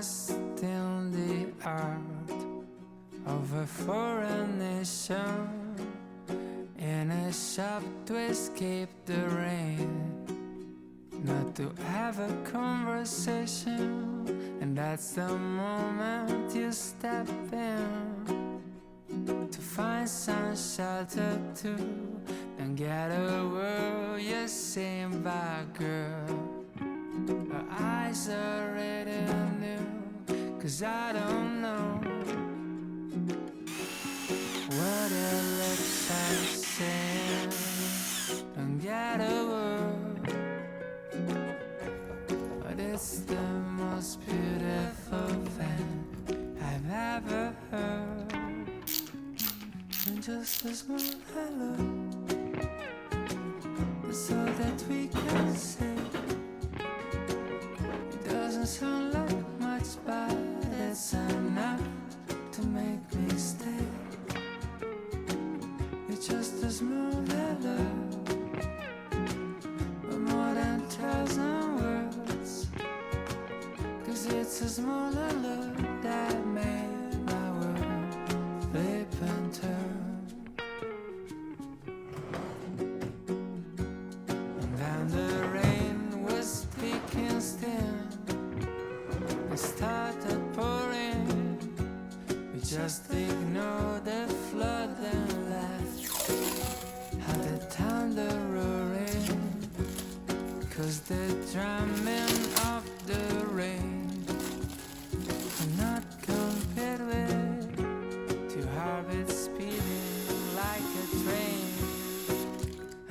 lost in the art of a foreign nation, in a shop to escape the rain, not to have a conversation. And that's the moment you step in to find some shelter too. Don't get a word you're saying by girl. Her eyes are ready new, 'cause I don't know what her lips are saying. Don't get a word, but it's the most beautiful thing I've ever heard. And just a small hello, that's all that we can say. It doesn't sound like much, but it's enough to make me stay. It's just a small hello, but more than 1,000 words, 'cause it's a small hello that made my world flip and turn. And then the rain was speaking still. It started pouring. We just ignored the flood and left. Had the thunder roaring, 'cause the drumming of the rain cannot compare with two heartbeats speeding like a train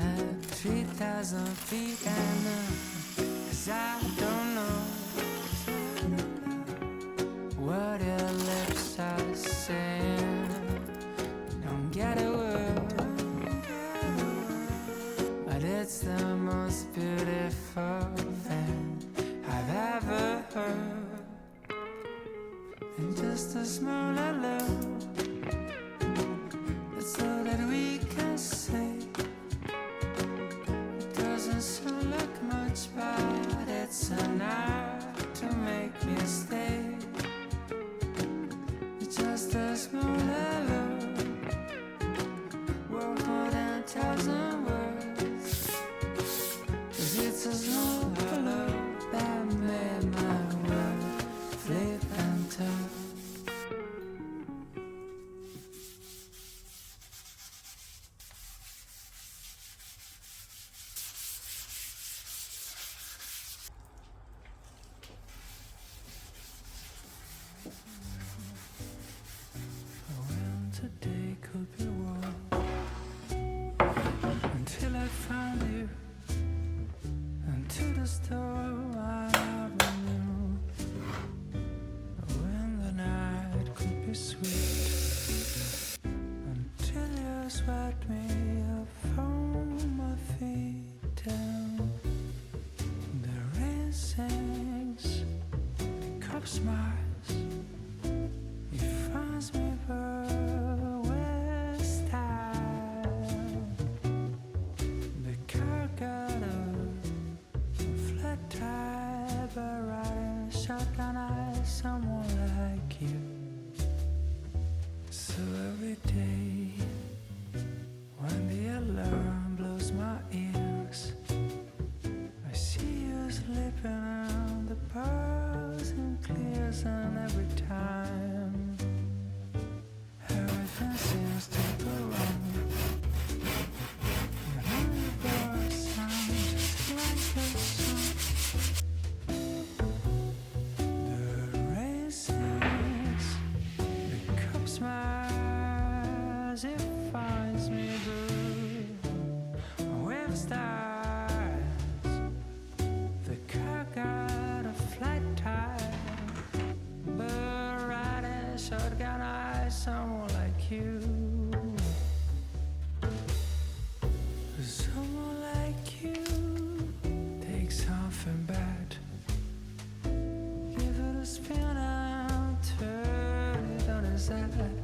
at 3,000 feet. And 'cause I don't know what your lips are saying. Don't get a word, but it's the most beautiful thing I've ever heard. And just a small hello, that's all that we can say. It doesn't sound like much, but it's enough to make me stay. It's just a small hello, worth more than 1,000 words, 'cause it's a small hello that made my world flip and turn. When today could be warm, until I found you, and to the store I never knew. When the night could be sweet, until you swept me up from my feet down. The rain sings, the cup smiles, it finds me with style. The car got up, some flat tire, but riding shotgun eyes, someone like you. So every day, when the alarm blows my ears, I see you slipping on the bars and clears, and every time everything seems to go wrong. And on the bar sounds just like a song. The rain sings, the cup smiles, it finds me blue with stars. The car got a flat tire, but riding shotgun eyes, someone like you. Someone like you takes something bad, give it a spin and turn it on its head.